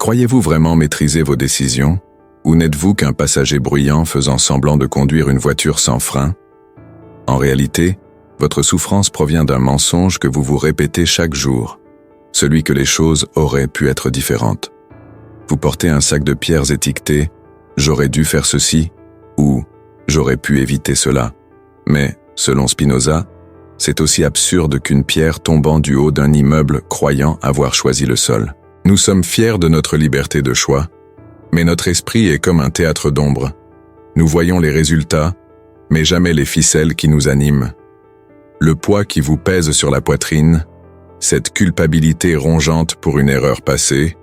Croyez-vous vraiment maîtriser vos décisions, ou n'êtes-vous qu'un passager bruyant faisant semblant de conduire une voiture sans frein? En réalité, votre souffrance provient d'un mensonge que vous vous répétez chaque jour, celui que les choses auraient pu être différentes. Vous portez un sac de pierres étiqueté « J'aurais dû faire ceci » ou « J'aurais pu éviter cela ». Mais, selon Spinoza, c'est aussi absurde qu'une pierre tombant du haut d'un immeuble croyant avoir choisi le sol. Nous sommes fiers de notre liberté de choix, mais notre esprit est comme un théâtre d'ombre. Nous voyons les résultats, mais jamais les ficelles qui nous animent. Le poids qui vous pèse sur la poitrine, cette culpabilité rongeante pour une erreur passée,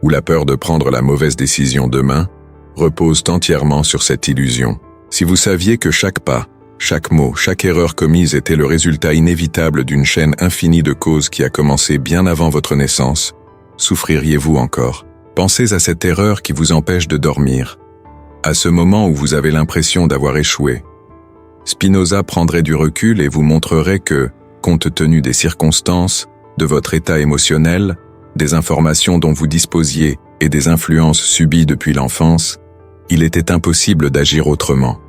ou la peur de prendre la mauvaise décision demain, reposent entièrement sur cette illusion. Si vous saviez que chaque pas, chaque mot, chaque erreur commise était le résultat inévitable d'une chaîne infinie de causes qui a commencé bien avant votre naissance, souffririez-vous encore? Pensez à cette erreur qui vous empêche de dormir, à ce moment où vous avez l'impression d'avoir échoué. Spinoza prendrait du recul et vous montrerait que, compte tenu des circonstances, de votre état émotionnel, des informations dont vous disposiez et des influences subies depuis l'enfance, il était impossible d'agir autrement.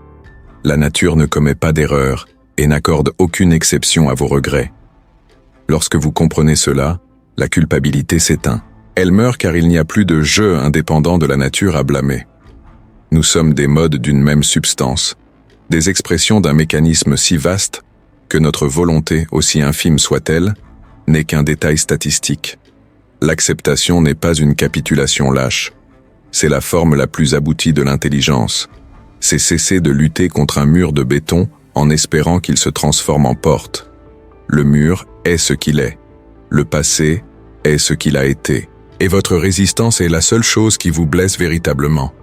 La nature ne commet pas d'erreur et n'accorde aucune exception à vos regrets. Lorsque vous comprenez cela, la culpabilité s'éteint. Elle meurt car il n'y a plus de jeu indépendant de la nature à blâmer. Nous sommes des modes d'une même substance, des expressions d'un mécanisme si vaste que notre volonté, aussi infime soit-elle, n'est qu'un détail statistique. L'acceptation n'est pas une capitulation lâche. C'est la forme la plus aboutie de l'intelligence. C'est cesser de lutter contre un mur de béton en espérant qu'il se transforme en porte. Le mur est ce qu'il est. Le passé est ce qu'il a été. Et votre résistance est la seule chose qui vous blesse véritablement.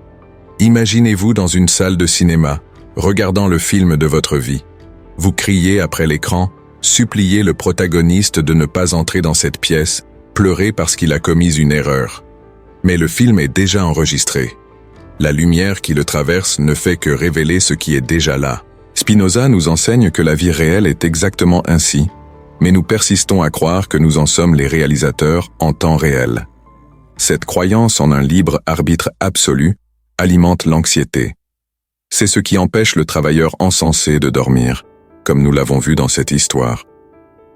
Imaginez-vous dans une salle de cinéma, regardant le film de votre vie. Vous criez après l'écran, suppliez le protagoniste de ne pas entrer dans cette pièce, pleurez parce qu'il a commis une erreur. Mais le film est déjà enregistré. La lumière qui le traverse ne fait que révéler ce qui est déjà là. Spinoza nous enseigne que la vie réelle est exactement ainsi, mais nous persistons à croire que nous en sommes les réalisateurs en temps réel. Cette croyance en un libre arbitre absolu alimente l'anxiété. C'est ce qui empêche le travailleur encensé de dormir, comme nous l'avons vu dans cette histoire.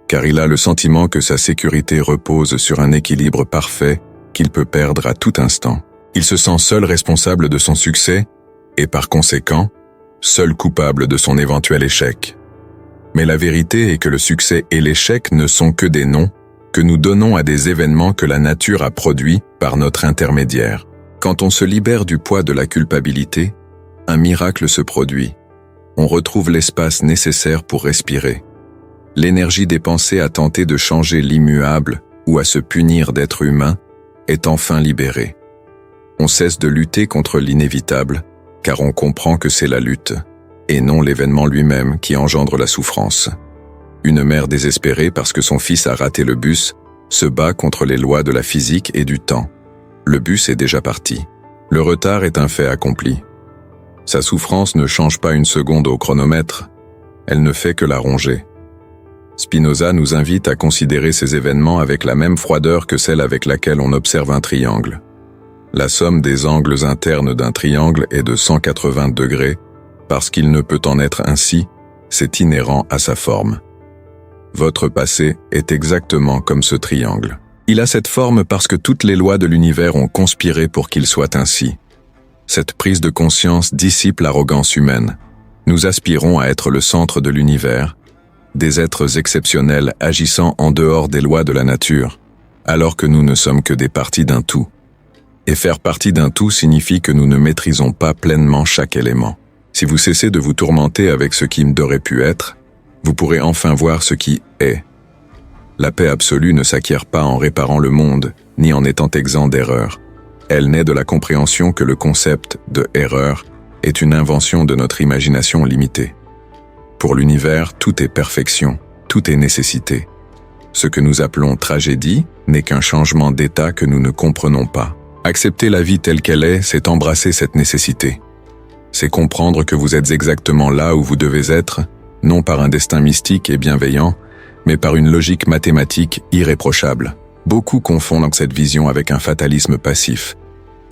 Car il a le sentiment que sa sécurité repose sur un équilibre parfait qu'il peut perdre à tout instant. Il se sent seul responsable de son succès et par conséquent, seul coupable de son éventuel échec. Mais la vérité est que le succès et l'échec ne sont que des noms que nous donnons à des événements que la nature a produits par notre intermédiaire. Quand on se libère du poids de la culpabilité, un miracle se produit. On retrouve l'espace nécessaire pour respirer. L'énergie dépensée à tenter de changer l'immuable ou à se punir d'être humain est enfin libérée. On cesse de lutter contre l'inévitable, car on comprend que c'est la lutte, et non l'événement lui-même qui engendre la souffrance. Une mère désespérée parce que son fils a raté le bus se bat contre les lois de la physique et du temps. Le bus est déjà parti. Le retard est un fait accompli. Sa souffrance ne change pas une seconde au chronomètre, elle ne fait que la ronger. Spinoza nous invite à considérer ces événements avec la même froideur que celle avec laquelle on observe un triangle. La somme des angles internes d'un triangle est de 180 degrés, parce qu'il ne peut en être ainsi, c'est inhérent à sa forme. Votre passé est exactement comme ce triangle. Il a cette forme parce que toutes les lois de l'univers ont conspiré pour qu'il soit ainsi. Cette prise de conscience dissipe l'arrogance humaine. Nous aspirons à être le centre de l'univers, des êtres exceptionnels agissant en dehors des lois de la nature, alors que nous ne sommes que des parties d'un tout. Et faire partie d'un tout signifie que nous ne maîtrisons pas pleinement chaque élément. Si vous cessez de vous tourmenter avec ce qui aurait pu être, vous pourrez enfin voir ce qui est. La paix absolue ne s'acquiert pas en réparant le monde, ni en étant exempt d'erreurs. Elle naît de la compréhension que le concept de erreur est une invention de notre imagination limitée. Pour l'univers, tout est perfection, tout est nécessité. Ce que nous appelons tragédie n'est qu'un changement d'état que nous ne comprenons pas. Accepter la vie telle qu'elle est, c'est embrasser cette nécessité. C'est comprendre que vous êtes exactement là où vous devez être, non par un destin mystique et bienveillant, mais par une logique mathématique irréprochable. Beaucoup confondent cette vision avec un fatalisme passif,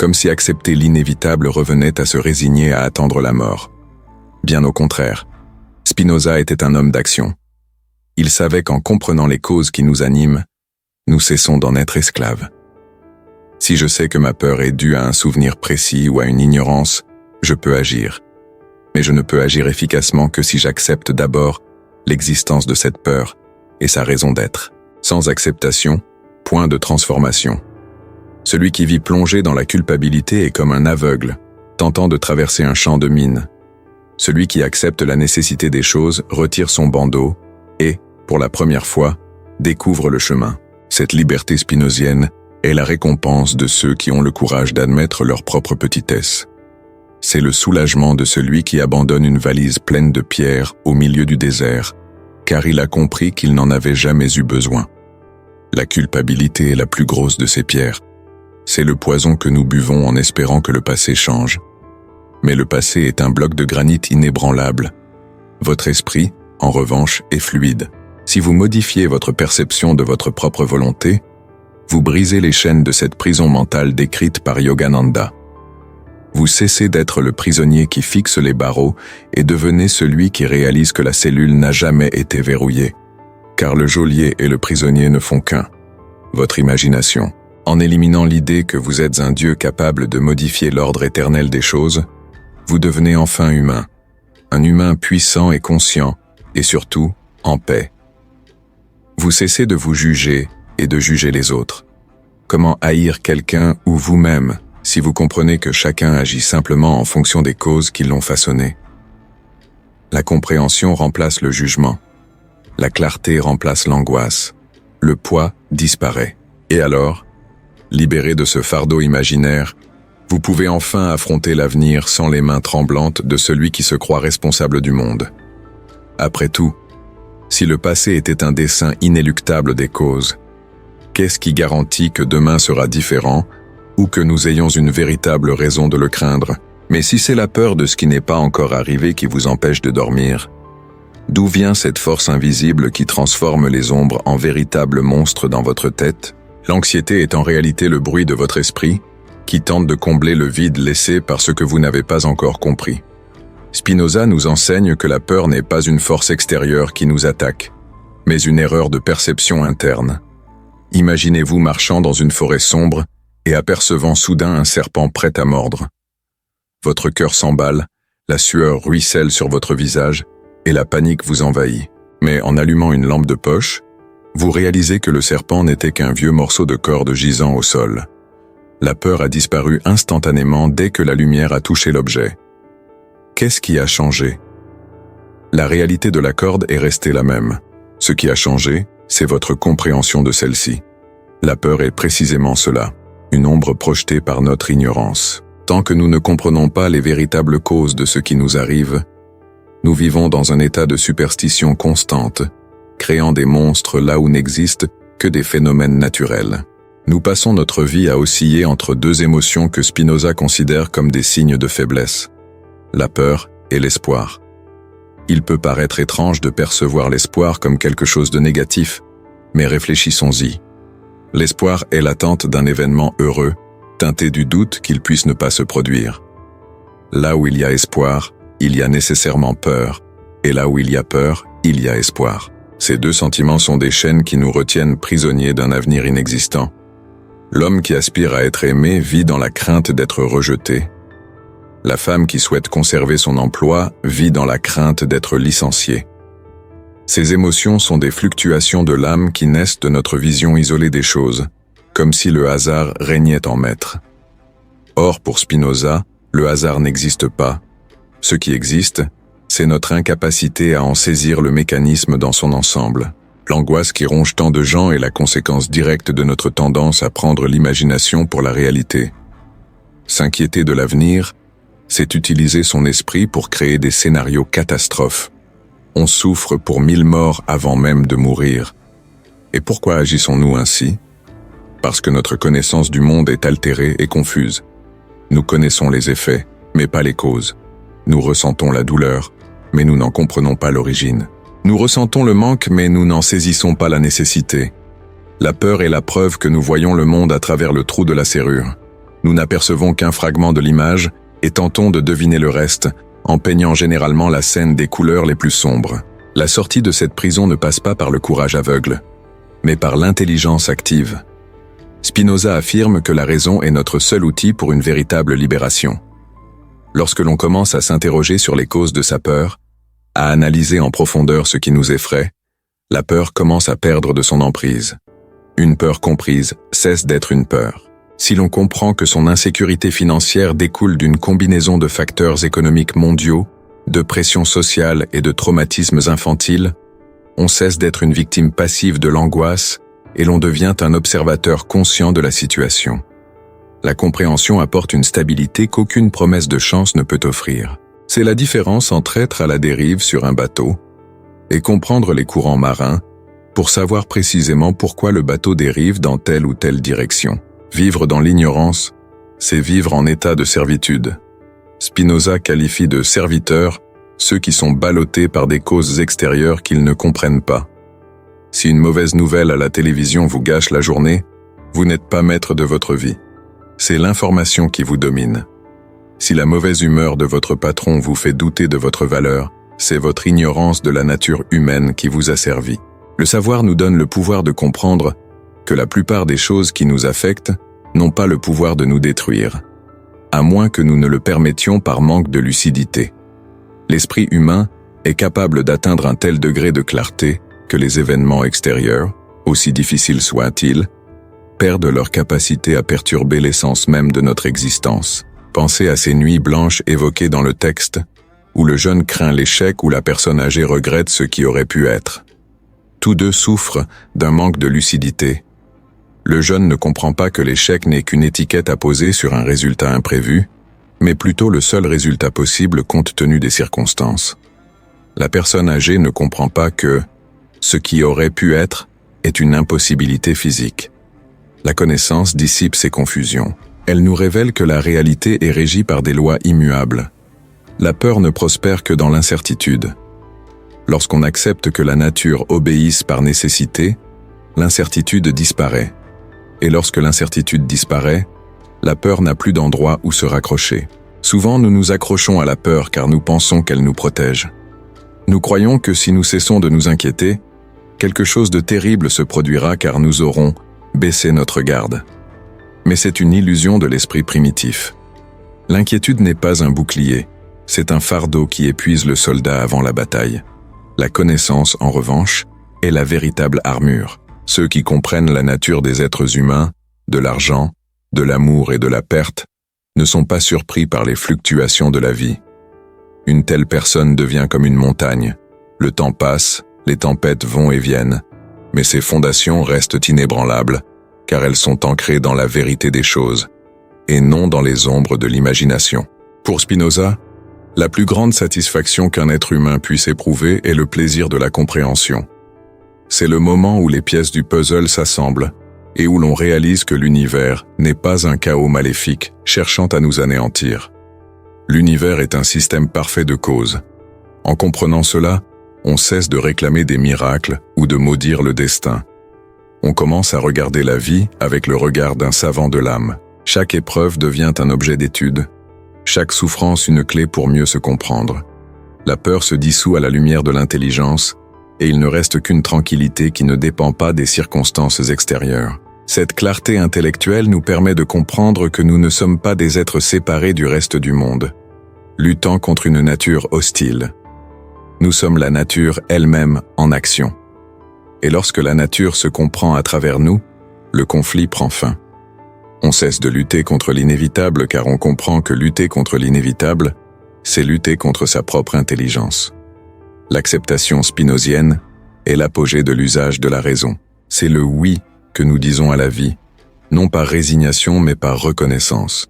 comme si accepter l'inévitable revenait à se résigner à attendre la mort. Bien au contraire, Spinoza était un homme d'action. Il savait qu'en comprenant les causes qui nous animent, nous cessons d'en être esclaves. Si je sais que ma peur est due à un souvenir précis ou à une ignorance, je peux agir. Mais je ne peux agir efficacement que si j'accepte d'abord l'existence de cette peur et sa raison d'être. Sans acceptation, point de transformation. Celui qui vit plongé dans la culpabilité est comme un aveugle, tentant de traverser un champ de mines. Celui qui accepte la nécessité des choses retire son bandeau et, pour la première fois, découvre le chemin. Cette liberté spinozienne est la récompense de ceux qui ont le courage d'admettre leur propre petitesse. C'est le soulagement de celui qui abandonne une valise pleine de pierres au milieu du désert, car il a compris qu'il n'en avait jamais eu besoin. La culpabilité est la plus grosse de ces pierres. C'est le poison que nous buvons en espérant que le passé change. Mais le passé est un bloc de granit inébranlable. Votre esprit, en revanche, est fluide. Si vous modifiez votre perception de votre propre volonté, vous brisez les chaînes de cette prison mentale décrite par Yogananda. Vous cessez d'être le prisonnier qui fixe les barreaux et devenez celui qui réalise que la cellule n'a jamais été verrouillée. Car le geôlier et le prisonnier ne font qu'un, votre imagination. En éliminant l'idée que vous êtes un Dieu capable de modifier l'ordre éternel des choses, vous devenez enfin humain. Un humain puissant et conscient, et surtout, en paix. Vous cessez de vous juger et de juger les autres. Comment haïr quelqu'un ou vous-même si vous comprenez que chacun agit simplement en fonction des causes qui l'ont façonné? La compréhension remplace le jugement. La clarté remplace l'angoisse. Le poids disparaît. Et alors, libéré de ce fardeau imaginaire, vous pouvez enfin affronter l'avenir sans les mains tremblantes de celui qui se croit responsable du monde. Après tout, si le passé était un dessein inéluctable des causes, qu'est-ce qui garantit que demain sera différent ou que nous ayons une véritable raison de le craindre? Mais si c'est la peur de ce qui n'est pas encore arrivé qui vous empêche de dormir, d'où vient cette force invisible qui transforme les ombres en véritables monstres dans votre tête? L'anxiété est en réalité le bruit de votre esprit qui tente de combler le vide laissé par ce que vous n'avez pas encore compris. Spinoza nous enseigne que la peur n'est pas une force extérieure qui nous attaque, mais une erreur de perception interne. Imaginez-vous marchant dans une forêt sombre et apercevant soudain un serpent prêt à mordre. Votre cœur s'emballe, la sueur ruisselle sur votre visage et la panique vous envahit. Mais en allumant une lampe de poche, vous réalisez que le serpent n'était qu'un vieux morceau de corde gisant au sol. La peur a disparu instantanément dès que la lumière a touché l'objet. Qu'est-ce qui a changé? La réalité de la corde est restée la même. Ce qui a changé, c'est votre compréhension de celle-ci. La peur est précisément cela, une ombre projetée par notre ignorance. Tant que nous ne comprenons pas les véritables causes de ce qui nous arrive, nous vivons dans un état de superstition constante, créant des monstres là où n'existent que des phénomènes naturels. Nous passons notre vie à osciller entre deux émotions que Spinoza considère comme des signes de faiblesse, la peur et l'espoir. Il peut paraître étrange de percevoir l'espoir comme quelque chose de négatif, mais réfléchissons-y. L'espoir est l'attente d'un événement heureux, teinté du doute qu'il puisse ne pas se produire. Là où il y a espoir, il y a nécessairement peur, et là où il y a peur, il y a espoir. Ces deux sentiments sont des chaînes qui nous retiennent prisonniers d'un avenir inexistant. L'homme qui aspire à être aimé vit dans la crainte d'être rejeté. La femme qui souhaite conserver son emploi vit dans la crainte d'être licenciée. Ces émotions sont des fluctuations de l'âme qui naissent de notre vision isolée des choses, comme si le hasard régnait en maître. Or, pour Spinoza, le hasard n'existe pas. Ce qui existe, c'est notre incapacité à en saisir le mécanisme dans son ensemble. L'angoisse qui ronge tant de gens est la conséquence directe de notre tendance à prendre l'imagination pour la réalité. S'inquiéter de l'avenir, c'est utiliser son esprit pour créer des scénarios catastrophes. On souffre pour 1000 morts avant même de mourir. Et pourquoi agissons-nous ainsi? Parce que notre connaissance du monde est altérée et confuse. Nous connaissons les effets, mais pas les causes. Nous ressentons la douleur, mais nous n'en comprenons pas l'origine. Nous ressentons le manque, mais nous n'en saisissons pas la nécessité. La peur est la preuve que nous voyons le monde à travers le trou de la serrure. Nous n'apercevons qu'un fragment de l'image et tentons de deviner le reste, en peignant généralement la scène des couleurs les plus sombres. La sortie de cette prison ne passe pas par le courage aveugle, mais par l'intelligence active. Spinoza affirme que la raison est notre seul outil pour une véritable libération. Lorsque l'on commence à s'interroger sur les causes de sa peur, à analyser en profondeur ce qui nous effraie, la peur commence à perdre de son emprise. Une peur comprise cesse d'être une peur. Si l'on comprend que son insécurité financière découle d'une combinaison de facteurs économiques mondiaux, de pression sociale et de traumatismes infantiles, on cesse d'être une victime passive de l'angoisse et l'on devient un observateur conscient de la situation. La compréhension apporte une stabilité qu'aucune promesse de chance ne peut offrir. C'est la différence entre être à la dérive sur un bateau et comprendre les courants marins pour savoir précisément pourquoi le bateau dérive dans telle ou telle direction. Vivre dans l'ignorance, c'est vivre en état de servitude. Spinoza qualifie de serviteurs ceux qui sont ballottés par des causes extérieures qu'ils ne comprennent pas. Si une mauvaise nouvelle à la télévision vous gâche la journée, vous n'êtes pas maître de votre vie. C'est l'information qui vous domine. Si la mauvaise humeur de votre patron vous fait douter de votre valeur, c'est votre ignorance de la nature humaine qui vous asservit. Le savoir nous donne le pouvoir de comprendre que la plupart des choses qui nous affectent n'ont pas le pouvoir de nous détruire, à moins que nous ne le permettions par manque de lucidité. L'esprit humain est capable d'atteindre un tel degré de clarté que les événements extérieurs, aussi difficiles soient-ils, perdent leur capacité à perturber l'essence même de notre existence. Pensez à ces nuits blanches évoquées dans le texte, où le jeune craint l'échec ou la personne âgée regrette ce qui aurait pu être. Tous deux souffrent d'un manque de lucidité. Le jeune ne comprend pas que l'échec n'est qu'une étiquette à poser sur un résultat imprévu, mais plutôt le seul résultat possible compte tenu des circonstances. La personne âgée ne comprend pas que ce qui aurait pu être est une impossibilité physique. La connaissance dissipe ces confusions. Elle nous révèle que la réalité est régie par des lois immuables. La peur ne prospère que dans l'incertitude. Lorsqu'on accepte que la nature obéisse par nécessité, l'incertitude disparaît. Et lorsque l'incertitude disparaît, la peur n'a plus d'endroit où se raccrocher. Souvent, nous nous accrochons à la peur car nous pensons qu'elle nous protège. Nous croyons que si nous cessons de nous inquiéter, quelque chose de terrible se produira car nous aurons baissé notre garde. Mais c'est une illusion de l'esprit primitif. L'inquiétude n'est pas un bouclier, c'est un fardeau qui épuise le soldat avant la bataille. La connaissance, en revanche, est la véritable armure. Ceux qui comprennent la nature des êtres humains, de l'argent, de l'amour et de la perte, ne sont pas surpris par les fluctuations de la vie. Une telle personne devient comme une montagne. Le temps passe, les tempêtes vont et viennent, mais ses fondations restent inébranlables, car elles sont ancrées dans la vérité des choses, et non dans les ombres de l'imagination. Pour Spinoza, la plus grande satisfaction qu'un être humain puisse éprouver est le plaisir de la compréhension. C'est le moment où les pièces du puzzle s'assemblent et où l'on réalise que l'univers n'est pas un chaos maléfique cherchant à nous anéantir. L'univers est un système parfait de causes. En comprenant cela, on cesse de réclamer des miracles ou de maudire le destin. On commence à regarder la vie avec le regard d'un savant de l'âme. Chaque épreuve devient un objet d'étude, chaque souffrance une clé pour mieux se comprendre. La peur se dissout à la lumière de l'intelligence, et il ne reste qu'une tranquillité qui ne dépend pas des circonstances extérieures. Cette clarté intellectuelle nous permet de comprendre que nous ne sommes pas des êtres séparés du reste du monde, luttant contre une nature hostile. Nous sommes la nature elle-même en action. Et lorsque la nature se comprend à travers nous, le conflit prend fin. On cesse de lutter contre l'inévitable car on comprend que lutter contre l'inévitable, c'est lutter contre sa propre intelligence. L'acceptation spinozienne est l'apogée de l'usage de la raison. C'est le oui que nous disons à la vie, non par résignation mais par reconnaissance.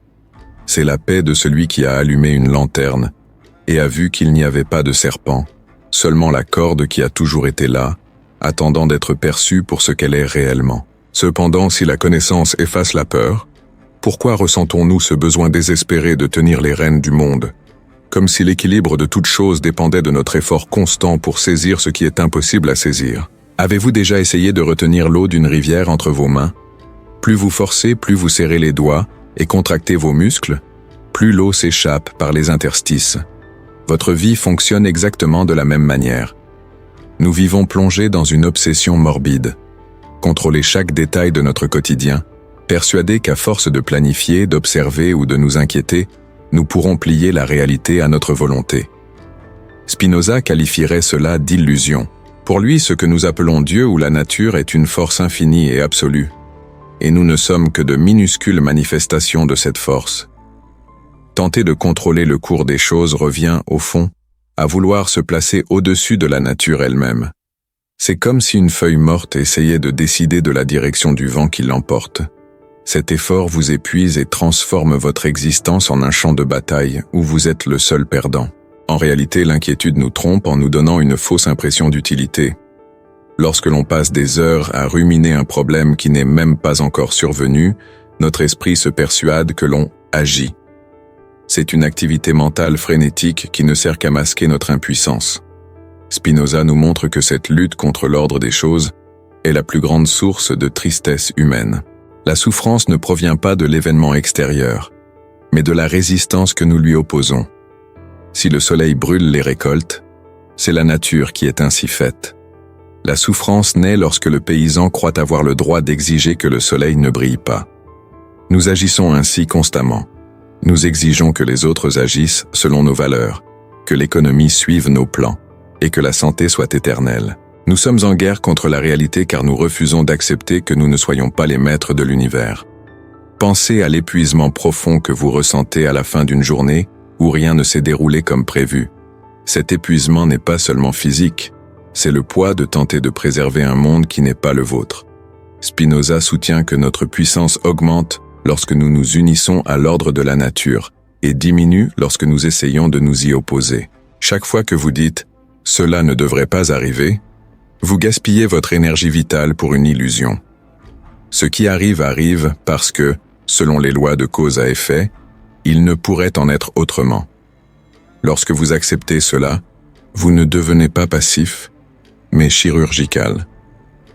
C'est la paix de celui qui a allumé une lanterne et a vu qu'il n'y avait pas de serpent, seulement la corde qui a toujours été là, attendant d'être perçue pour ce qu'elle est réellement. Cependant, si la connaissance efface la peur, pourquoi ressentons-nous ce besoin désespéré de tenir les rênes du monde, comme si l'équilibre de toute chose dépendait de notre effort constant pour saisir ce qui est impossible à saisir? Avez-vous déjà essayé de retenir l'eau d'une rivière entre vos mains? Plus vous forcez, plus vous serrez les doigts, et contractez vos muscles, plus l'eau s'échappe par les interstices. Votre vie fonctionne exactement de la même manière. Nous vivons plongés dans une obsession morbide. Contrôler chaque détail de notre quotidien, persuadés qu'à force de planifier, d'observer ou de nous inquiéter, nous pourrons plier la réalité à notre volonté. Spinoza qualifierait cela d'illusion. Pour lui, ce que nous appelons Dieu ou la nature est une force infinie et absolue. Et nous ne sommes que de minuscules manifestations de cette force. Tenter de contrôler le cours des choses revient, au fond, à vouloir se placer au-dessus de la nature elle-même. C'est comme si une feuille morte essayait de décider de la direction du vent qui l'emporte. Cet effort vous épuise et transforme votre existence en un champ de bataille où vous êtes le seul perdant. En réalité, l'inquiétude nous trompe en nous donnant une fausse impression d'utilité. Lorsque l'on passe des heures à ruminer un problème qui n'est même pas encore survenu, notre esprit se persuade que l'on agit. C'est une activité mentale frénétique qui ne sert qu'à masquer notre impuissance. Spinoza nous montre que cette lutte contre l'ordre des choses est la plus grande source de tristesse humaine. La souffrance ne provient pas de l'événement extérieur, mais de la résistance que nous lui opposons. Si le soleil brûle les récoltes, c'est la nature qui est ainsi faite. La souffrance naît lorsque le paysan croit avoir le droit d'exiger que le soleil ne brille pas. Nous agissons ainsi constamment. Nous exigeons que les autres agissent selon nos valeurs, que l'économie suive nos plans et que la santé soit éternelle. Nous sommes en guerre contre la réalité car nous refusons d'accepter que nous ne soyons pas les maîtres de l'univers. Pensez à l'épuisement profond que vous ressentez à la fin d'une journée où rien ne s'est déroulé comme prévu. Cet épuisement n'est pas seulement physique, c'est le poids de tenter de préserver un monde qui n'est pas le vôtre. Spinoza soutient que notre puissance augmente lorsque nous nous unissons à l'ordre de la nature et diminue lorsque nous essayons de nous y opposer. Chaque fois que vous dites « cela ne devrait pas arriver », vous gaspillez votre énergie vitale pour une illusion. Ce qui arrive arrive parce que, selon les lois de cause à effet, il ne pourrait en être autrement. Lorsque vous acceptez cela, vous ne devenez pas passif, mais chirurgical.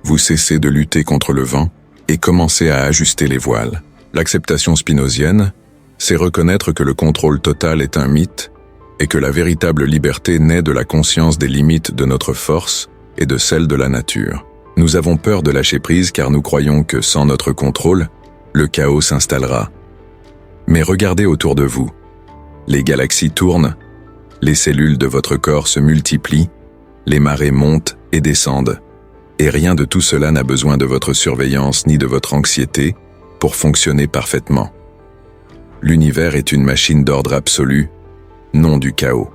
Vous cessez de lutter contre le vent et commencez à ajuster les voiles. L'acceptation spinozienne, c'est reconnaître que le contrôle total est un mythe et que la véritable liberté naît de la conscience des limites de notre force et de celle de la nature. Nous avons peur de lâcher prise car nous croyons que sans notre contrôle, le chaos s'installera. Mais regardez autour de vous. Les galaxies tournent, les cellules de votre corps se multiplient, les marées montent et descendent. Et rien de tout cela n'a besoin de votre surveillance ni de votre anxiété pour fonctionner parfaitement. L'univers est une machine d'ordre absolu, non du chaos.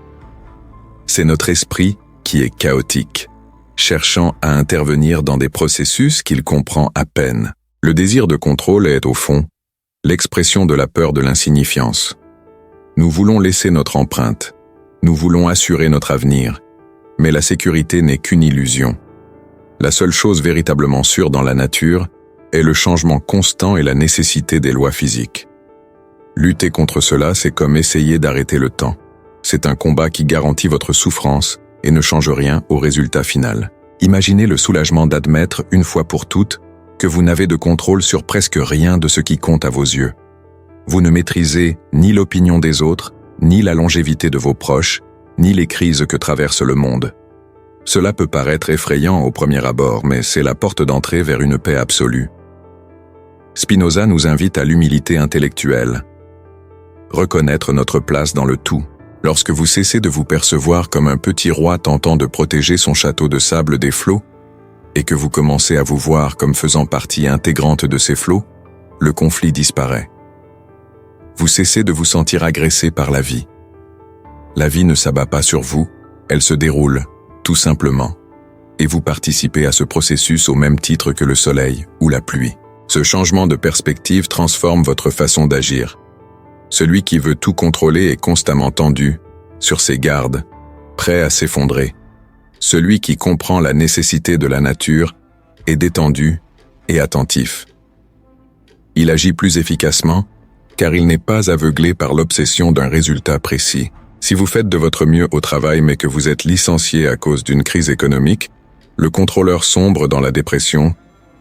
C'est notre esprit qui est chaotique, cherchant à intervenir dans des processus qu'il comprend à peine. Le désir de contrôle est, au fond, l'expression de la peur de l'insignifiance. Nous voulons laisser notre empreinte, nous voulons assurer notre avenir, mais la sécurité n'est qu'une illusion. La seule chose véritablement sûre dans la nature est le changement constant et la nécessité des lois physiques. Lutter contre cela, c'est comme essayer d'arrêter le temps. C'est un combat qui garantit votre souffrance et ne change rien au résultat final. Imaginez le soulagement d'admettre, une fois pour toutes, que vous n'avez de contrôle sur presque rien de ce qui compte à vos yeux. Vous ne maîtrisez ni l'opinion des autres, ni la longévité de vos proches, ni les crises que traverse le monde. Cela peut paraître effrayant au premier abord, mais c'est la porte d'entrée vers une paix absolue. Spinoza nous invite à l'humilité intellectuelle. Reconnaître notre place dans le tout. Lorsque vous cessez de vous percevoir comme un petit roi tentant de protéger son château de sable des flots, et que vous commencez à vous voir comme faisant partie intégrante de ces flots, le conflit disparaît. Vous cessez de vous sentir agressé par la vie. La vie ne s'abat pas sur vous, elle se déroule, tout simplement, et vous participez à ce processus au même titre que le soleil ou la pluie. Ce changement de perspective transforme votre façon d'agir. Celui qui veut tout contrôler est constamment tendu, sur ses gardes, prêt à s'effondrer. Celui qui comprend la nécessité de la nature est détendu et attentif. Il agit plus efficacement, car il n'est pas aveuglé par l'obsession d'un résultat précis. Si vous faites de votre mieux au travail mais que vous êtes licencié à cause d'une crise économique, le contrôleur sombre dans la dépression,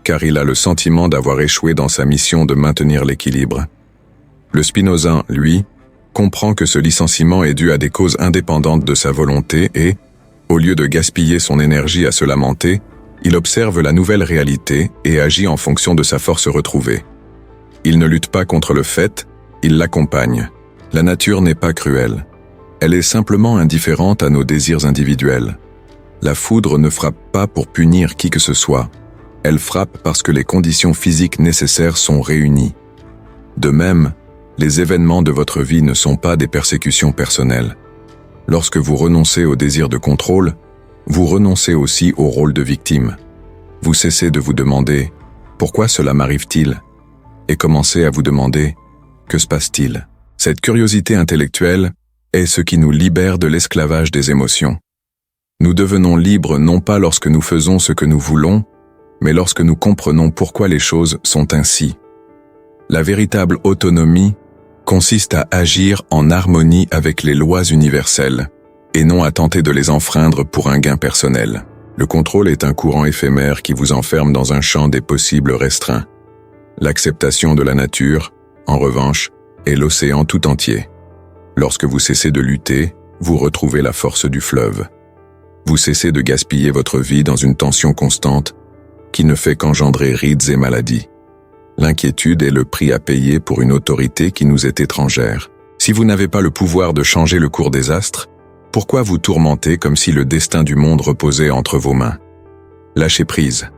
car il a le sentiment d'avoir échoué dans sa mission de maintenir l'équilibre. Le Spinozien, lui, comprend que ce licenciement est dû à des causes indépendantes de sa volonté et, au lieu de gaspiller son énergie à se lamenter, il observe la nouvelle réalité et agit en fonction de sa force retrouvée. Il ne lutte pas contre le fait, il l'accompagne. La nature n'est pas cruelle. Elle est simplement indifférente à nos désirs individuels. La foudre ne frappe pas pour punir qui que ce soit. Elle frappe parce que les conditions physiques nécessaires sont réunies. De même, les événements de votre vie ne sont pas des persécutions personnelles. Lorsque vous renoncez au désir de contrôle, vous renoncez aussi au rôle de victime. Vous cessez de vous demander « Pourquoi cela m'arrive-t-il ?» et commencez à vous demander « Que se passe-t-il ?» Cette curiosité intellectuelle est ce qui nous libère de l'esclavage des émotions. Nous devenons libres non pas lorsque nous faisons ce que nous voulons, mais lorsque nous comprenons pourquoi les choses sont ainsi. La véritable autonomie consiste à agir en harmonie avec les lois universelles, et non à tenter de les enfreindre pour un gain personnel. Le contrôle est un courant éphémère qui vous enferme dans un champ des possibles restreints. L'acceptation de la nature, en revanche, est l'océan tout entier. Lorsque vous cessez de lutter, vous retrouvez la force du fleuve. Vous cessez de gaspiller votre vie dans une tension constante qui ne fait qu'engendrer rides et maladies. L'inquiétude est le prix à payer pour une autorité qui nous est étrangère. Si vous n'avez pas le pouvoir de changer le cours des astres, pourquoi vous tourmenter comme si le destin du monde reposait entre vos mains? Lâchez prise.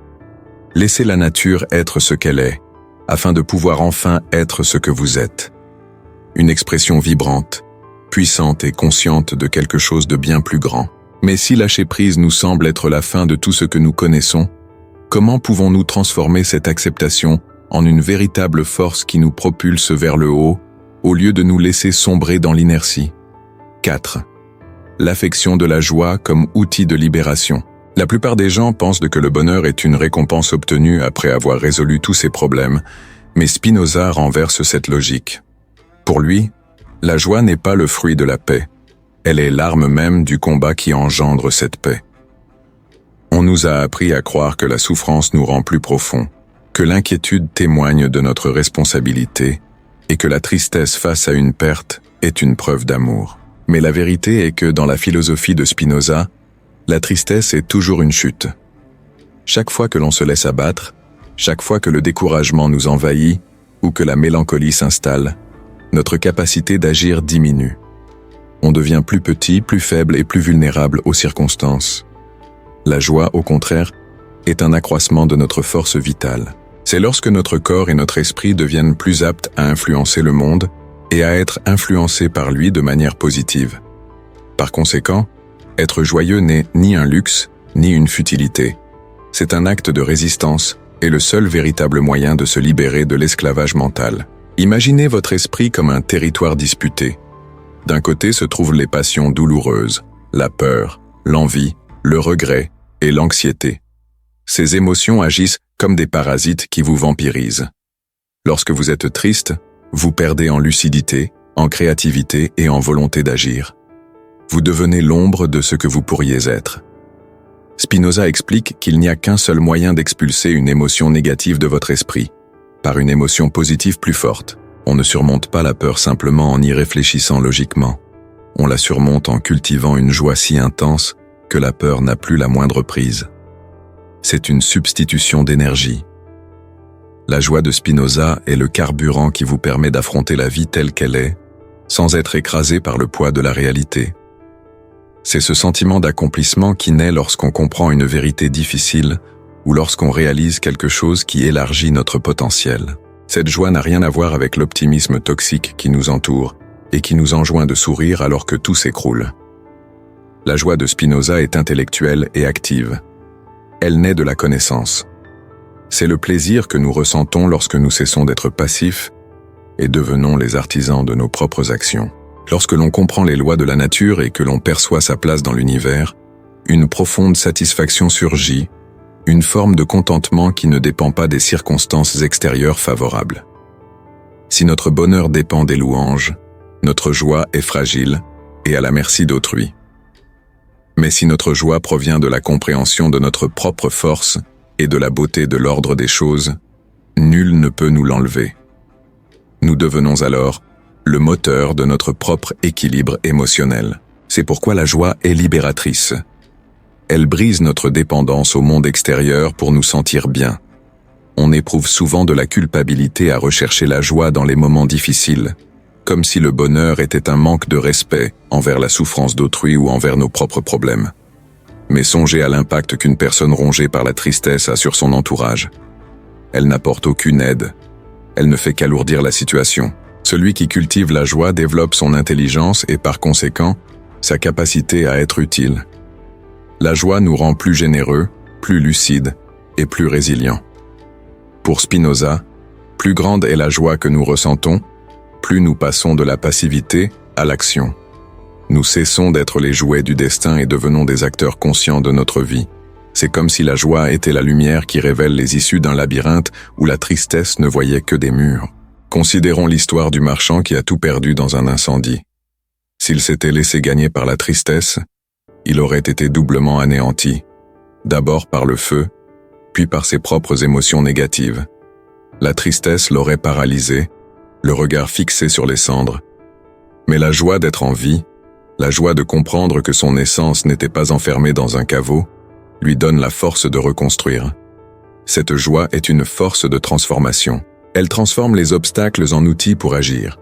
Laissez la nature être ce qu'elle est, afin de pouvoir enfin être ce que vous êtes. Une expression vibrante, puissante et consciente de quelque chose de bien plus grand. Mais si lâcher prise nous semble être la fin de tout ce que nous connaissons, comment pouvons-nous transformer cette acceptation en une véritable force qui nous propulse vers le haut, au lieu de nous laisser sombrer dans l'inertie? 4. L'affection de la joie comme outil de libération. La plupart des gens pensent que le bonheur est une récompense obtenue après avoir résolu tous ses problèmes, mais Spinoza renverse cette logique. Pour lui, la joie n'est pas le fruit de la paix. Elle est l'arme même du combat qui engendre cette paix. On nous a appris à croire que la souffrance nous rend plus profonds, que l'inquiétude témoigne de notre responsabilité et que la tristesse face à une perte est une preuve d'amour. Mais la vérité est que dans la philosophie de Spinoza, la tristesse est toujours une chute. Chaque fois que l'on se laisse abattre, chaque fois que le découragement nous envahit ou que la mélancolie s'installe, notre capacité d'agir diminue. On devient plus petit, plus faible et plus vulnérable aux circonstances. La joie, au contraire, est un accroissement de notre force vitale. C'est lorsque notre corps et notre esprit deviennent plus aptes à influencer le monde et à être influencés par lui de manière positive. Par conséquent, être joyeux n'est ni un luxe, ni une futilité. C'est un acte de résistance et le seul véritable moyen de se libérer de l'esclavage mental. Imaginez votre esprit comme un territoire disputé. D'un côté se trouvent les passions douloureuses, la peur, l'envie, le regret et l'anxiété. Ces émotions agissent comme des parasites qui vous vampirisent. Lorsque vous êtes triste, vous perdez en lucidité, en créativité et en volonté d'agir. Vous devenez l'ombre de ce que vous pourriez être. Spinoza explique qu'il n'y a qu'un seul moyen d'expulser une émotion négative de votre esprit, par une émotion positive plus forte. On ne surmonte pas la peur simplement en y réfléchissant logiquement. On la surmonte en cultivant une joie si intense que la peur n'a plus la moindre prise. C'est une substitution d'énergie. La joie de Spinoza est le carburant qui vous permet d'affronter la vie telle qu'elle est, sans être écrasé par le poids de la réalité. C'est ce sentiment d'accomplissement qui naît lorsqu'on comprend une vérité difficile ou lorsqu'on réalise quelque chose qui élargit notre potentiel. Cette joie n'a rien à voir avec l'optimisme toxique qui nous entoure et qui nous enjoint de sourire alors que tout s'écroule. La joie de Spinoza est intellectuelle et active. Elle naît de la connaissance. C'est le plaisir que nous ressentons lorsque nous cessons d'être passifs et devenons les artisans de nos propres actions. Lorsque l'on comprend les lois de la nature et que l'on perçoit sa place dans l'univers, une profonde satisfaction surgit, une forme de contentement qui ne dépend pas des circonstances extérieures favorables. Si notre bonheur dépend des louanges, notre joie est fragile et à la merci d'autrui. Mais si notre joie provient de la compréhension de notre propre force et de la beauté de l'ordre des choses, nul ne peut nous l'enlever. Nous devenons alors le moteur de notre propre équilibre émotionnel. C'est pourquoi la joie est libératrice. Elle brise notre dépendance au monde extérieur pour nous sentir bien. On éprouve souvent de la culpabilité à rechercher la joie dans les moments difficiles, comme si le bonheur était un manque de respect envers la souffrance d'autrui ou envers nos propres problèmes. Mais songez à l'impact qu'une personne rongée par la tristesse a sur son entourage. Elle n'apporte aucune aide. Elle ne fait qu'alourdir la situation. Celui qui cultive la joie développe son intelligence et par conséquent, sa capacité à être utile. La joie nous rend plus généreux, plus lucides et plus résilients. Pour Spinoza, plus grande est la joie que nous ressentons, plus nous passons de la passivité à l'action. Nous cessons d'être les jouets du destin et devenons des acteurs conscients de notre vie. C'est comme si la joie était la lumière qui révèle les issues d'un labyrinthe où la tristesse ne voyait que des murs. Considérons l'histoire du marchand qui a tout perdu dans un incendie. S'il s'était laissé gagner par la tristesse, il aurait été doublement anéanti, d'abord par le feu, puis par ses propres émotions négatives. La tristesse l'aurait paralysé, le regard fixé sur les cendres. Mais la joie d'être en vie, la joie de comprendre que son essence n'était pas enfermée dans un caveau, lui donne la force de reconstruire. Cette joie est une force de transformation. Elle transforme les obstacles en outils pour agir.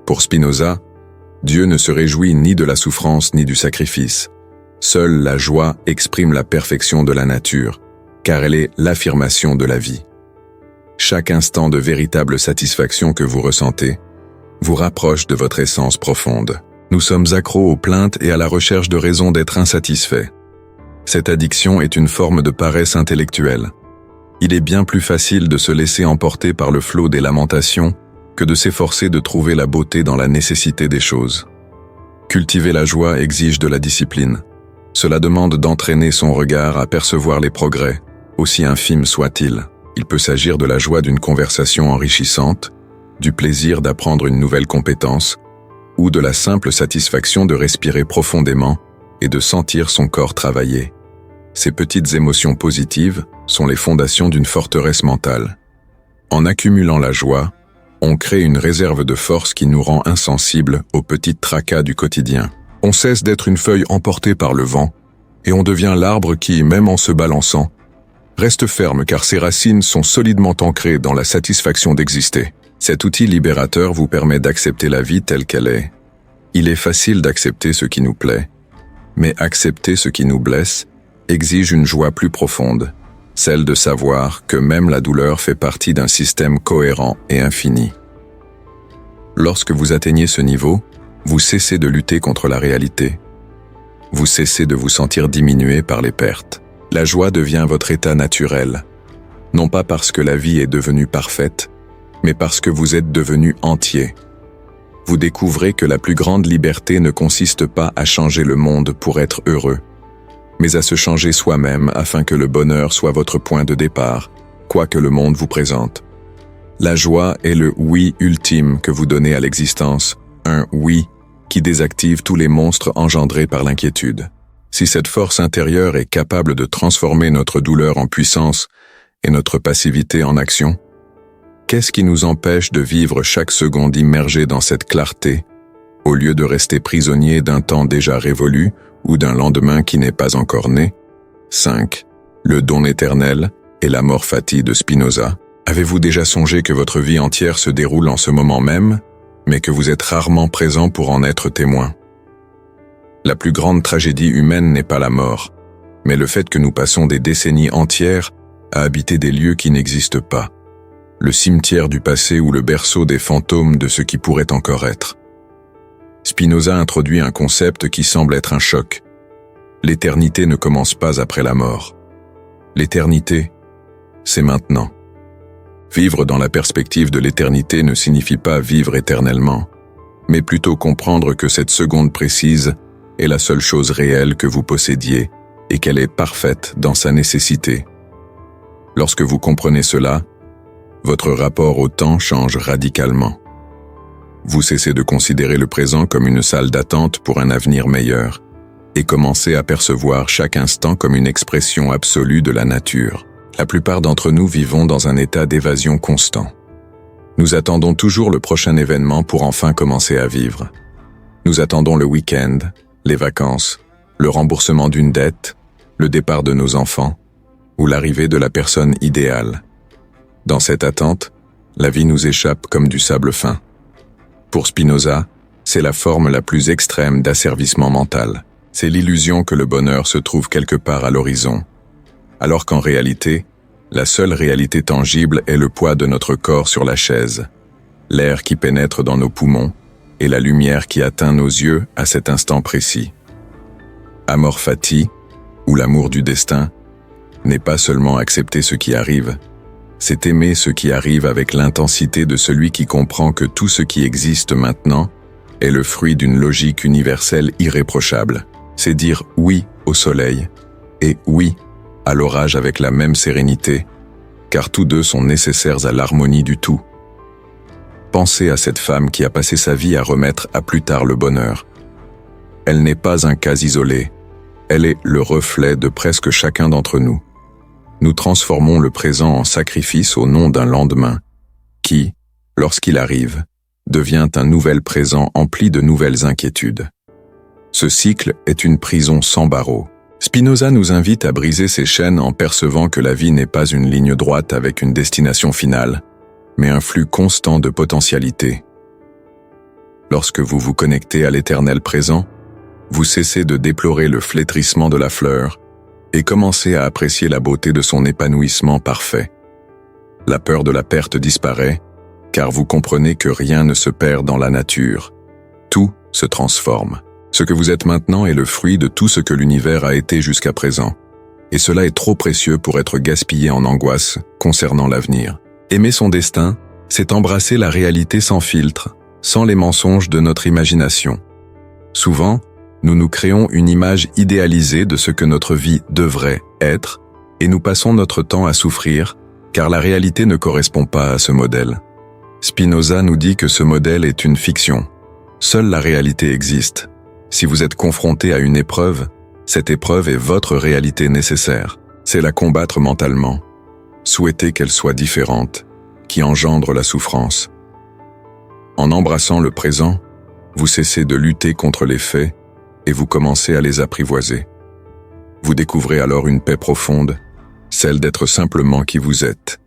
Pour Spinoza, Dieu ne se réjouit ni de la souffrance ni du sacrifice. Seule la joie exprime la perfection de la nature, car elle est l'affirmation de la vie. Chaque instant de véritable satisfaction que vous ressentez vous rapproche de votre essence profonde. Nous sommes accros aux plaintes et à la recherche de raisons d'être insatisfaits. Cette addiction est une forme de paresse intellectuelle. Il est bien plus facile de se laisser emporter par le flot des lamentations que de s'efforcer de trouver la beauté dans la nécessité des choses. Cultiver la joie exige de la discipline. Cela demande d'entraîner son regard à percevoir les progrès, aussi infimes soient-ils. Il peut s'agir de la joie d'une conversation enrichissante, du plaisir d'apprendre une nouvelle compétence, ou de la simple satisfaction de respirer profondément et de sentir son corps travailler. Ces petites émotions positives sont les fondations d'une forteresse mentale. En accumulant la joie, on crée une réserve de force qui nous rend insensibles aux petits tracas du quotidien. On cesse d'être une feuille emportée par le vent, et on devient l'arbre qui, même en se balançant, reste ferme car ses racines sont solidement ancrées dans la satisfaction d'exister. Cet outil libérateur vous permet d'accepter la vie telle qu'elle est. Il est facile d'accepter ce qui nous plaît, mais accepter ce qui nous blesse exige une joie plus profonde, celle de savoir que même la douleur fait partie d'un système cohérent et infini. Lorsque vous atteignez ce niveau, vous cessez de lutter contre la réalité. Vous cessez de vous sentir diminué par les pertes. La joie devient votre état naturel, non pas parce que la vie est devenue parfaite, mais parce que vous êtes devenu entier. Vous découvrez que la plus grande liberté ne consiste pas à changer le monde pour être heureux, mais à se changer soi-même afin que le bonheur soit votre point de départ, quoi que le monde vous présente. La joie est le oui ultime que vous donnez à l'existence, un oui qui désactive tous les monstres engendrés par l'inquiétude. Si cette force intérieure est capable de transformer notre douleur en puissance et notre passivité en action, qu'est-ce qui nous empêche de vivre chaque seconde immergée dans cette clarté, au lieu de rester prisonnier d'un temps déjà révolu ou d'un lendemain qui n'est pas encore né? 5. Le don éternel et la mort fati de Spinoza. Avez-vous déjà songé que votre vie entière se déroule en ce moment même, mais que vous êtes rarement présent pour en être témoin? La plus grande tragédie humaine n'est pas la mort, mais le fait que nous passons des décennies entières à habiter des lieux qui n'existent pas. Le cimetière du passé ou le berceau des fantômes de ce qui pourrait encore être. Spinoza introduit un concept qui semble être un choc. L'éternité ne commence pas après la mort. L'éternité, c'est maintenant. Vivre dans la perspective de l'éternité ne signifie pas vivre éternellement, mais plutôt comprendre que cette seconde précise est la seule chose réelle que vous possédiez et qu'elle est parfaite dans sa nécessité. Lorsque vous comprenez cela, votre rapport au temps change radicalement. Vous cessez de considérer le présent comme une salle d'attente pour un avenir meilleur et commencez à percevoir chaque instant comme une expression absolue de la nature. La plupart d'entre nous vivons dans un état d'évasion constant. Nous attendons toujours le prochain événement pour enfin commencer à vivre. Nous attendons le week-end, les vacances, le remboursement d'une dette, le départ de nos enfants, ou l'arrivée de la personne idéale. Dans cette attente, la vie nous échappe comme du sable fin. Pour Spinoza, c'est la forme la plus extrême d'asservissement mental. C'est l'illusion que le bonheur se trouve quelque part à l'horizon, alors qu'en réalité, la seule réalité tangible est le poids de notre corps sur la chaise, l'air qui pénètre dans nos poumons et la lumière qui atteint nos yeux à cet instant précis. Amor fati, ou l'amour du destin, n'est pas seulement accepter ce qui arrive, c'est aimer ce qui arrive avec l'intensité de celui qui comprend que tout ce qui existe maintenant est le fruit d'une logique universelle irréprochable. C'est dire oui au soleil et oui à l'orage avec la même sérénité, car tous deux sont nécessaires à l'harmonie du tout. Pensez à cette femme qui a passé sa vie à remettre à plus tard le bonheur. Elle n'est pas un cas isolé, elle est le reflet de presque chacun d'entre nous. Nous transformons le présent en sacrifice au nom d'un lendemain, qui, lorsqu'il arrive, devient un nouvel présent empli de nouvelles inquiétudes. Ce cycle est une prison sans barreaux. Spinoza nous invite à briser ces chaînes en percevant que la vie n'est pas une ligne droite avec une destination finale, mais un flux constant de potentialités. Lorsque vous vous connectez à l'éternel présent, vous cessez de déplorer le flétrissement de la fleur et commencez à apprécier la beauté de son épanouissement parfait. La peur de la perte disparaît, car vous comprenez que rien ne se perd dans la nature. Tout se transforme. Ce que vous êtes maintenant est le fruit de tout ce que l'univers a été jusqu'à présent. Et cela est trop précieux pour être gaspillé en angoisse concernant l'avenir. Aimer son destin, c'est embrasser la réalité sans filtre, sans les mensonges de notre imagination. Souvent, nous nous créons une image idéalisée de ce que notre vie devrait être, et nous passons notre temps à souffrir, car la réalité ne correspond pas à ce modèle. Spinoza nous dit que ce modèle est une fiction. Seule la réalité existe. Si vous êtes confronté à une épreuve, cette épreuve est votre réalité nécessaire. C'est la combattre mentalement. Souhaiter qu'elle soit différente, qui engendre la souffrance. En embrassant le présent, vous cessez de lutter contre les faits et vous commencez à les apprivoiser. Vous découvrez alors une paix profonde, celle d'être simplement qui vous êtes,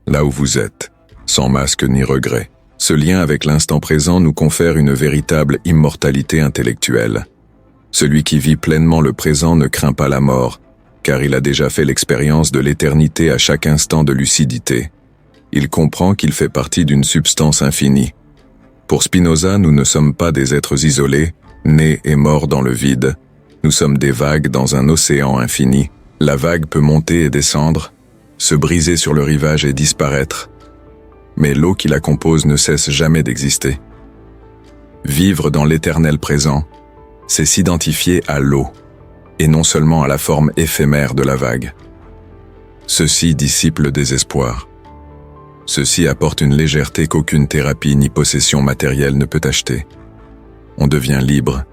là où vous êtes, sans masque ni regret. Ce lien avec l'instant présent nous confère une véritable immortalité intellectuelle. Celui qui vit pleinement le présent ne craint pas la mort, car il a déjà fait l'expérience de l'éternité à chaque instant de lucidité. Il comprend qu'il fait partie d'une substance infinie. Pour Spinoza, nous ne sommes pas des êtres isolés, nés et morts dans le vide. Nous sommes des vagues dans un océan infini. La vague peut monter et descendre, se briser sur le rivage et disparaître. Mais l'eau qui la compose ne cesse jamais d'exister. Vivre dans l'éternel présent, c'est s'identifier à l'eau, et non seulement à la forme éphémère de la vague. Ceci dissipe le désespoir. Ceci apporte une légèreté qu'aucune thérapie ni possession matérielle ne peut acheter. On devient libre,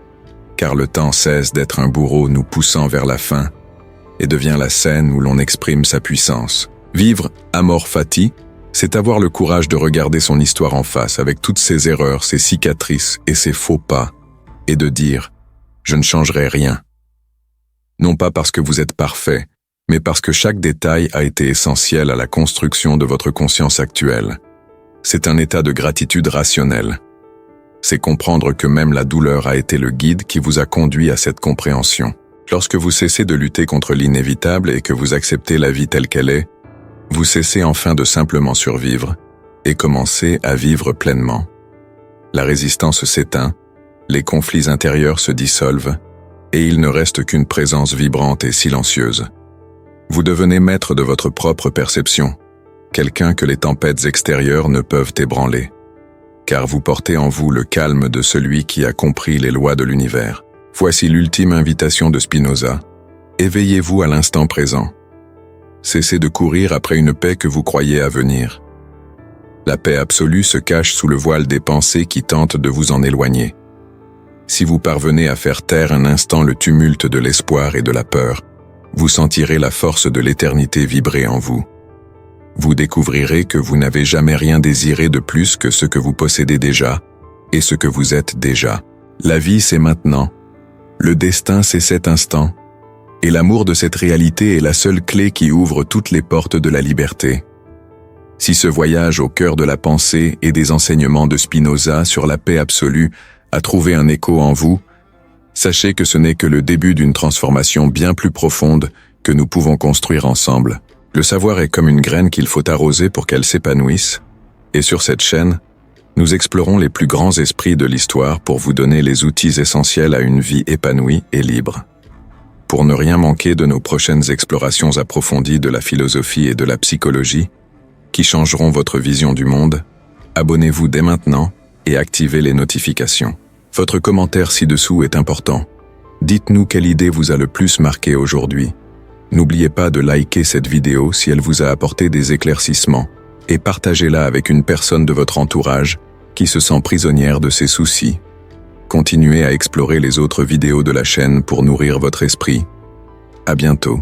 car le temps cesse d'être un bourreau nous poussant vers la fin, et devient la scène où l'on exprime sa puissance. Vivre amor fati, c'est avoir le courage de regarder son histoire en face avec toutes ses erreurs, ses cicatrices et ses faux pas, et de dire « je ne changerai rien ». Non pas parce que vous êtes parfait, mais parce que chaque détail a été essentiel à la construction de votre conscience actuelle. C'est un état de gratitude rationnelle. C'est comprendre que même la douleur a été le guide qui vous a conduit à cette compréhension. Lorsque vous cessez de lutter contre l'inévitable et que vous acceptez la vie telle qu'elle est, vous cessez enfin de simplement survivre et commencez à vivre pleinement. La résistance s'éteint, les conflits intérieurs se dissolvent et il ne reste qu'une présence vibrante et silencieuse. Vous devenez maître de votre propre perception, quelqu'un que les tempêtes extérieures ne peuvent ébranler, car vous portez en vous le calme de celui qui a compris les lois de l'univers. Voici l'ultime invitation de Spinoza. Éveillez-vous à l'instant présent. Cessez de courir après une paix que vous croyez à venir. La paix absolue se cache sous le voile des pensées qui tentent de vous en éloigner. Si vous parvenez à faire taire un instant le tumulte de l'espoir et de la peur, vous sentirez la force de l'éternité vibrer en vous. vous découvrirez que vous n'avez jamais rien désiré de plus que ce que vous possédez déjà et ce que vous êtes déjà. La vie, c'est maintenant. Le destin, c'est cet instant. Et l'amour de cette réalité est la seule clé qui ouvre toutes les portes de la liberté. Si ce voyage au cœur de la pensée et des enseignements de Spinoza sur la paix absolue a trouvé un écho en vous, sachez que ce n'est que le début d'une transformation bien plus profonde que nous pouvons construire ensemble. Le savoir est comme une graine qu'il faut arroser pour qu'elle s'épanouisse, et sur cette chaîne, nous explorons les plus grands esprits de l'histoire pour vous donner les outils essentiels à une vie épanouie et libre. Pour ne rien manquer de nos prochaines explorations approfondies de la philosophie et de la psychologie, qui changeront votre vision du monde, abonnez-vous dès maintenant et activez les notifications. Votre commentaire ci-dessous est important. Dites-nous quelle idée vous a le plus marqué aujourd'hui. N'oubliez pas de liker cette vidéo si elle vous a apporté des éclaircissements et partagez-la avec une personne de votre entourage qui se sent prisonnière de ses soucis. Continuez à explorer les autres vidéos de la chaîne pour nourrir votre esprit. À bientôt.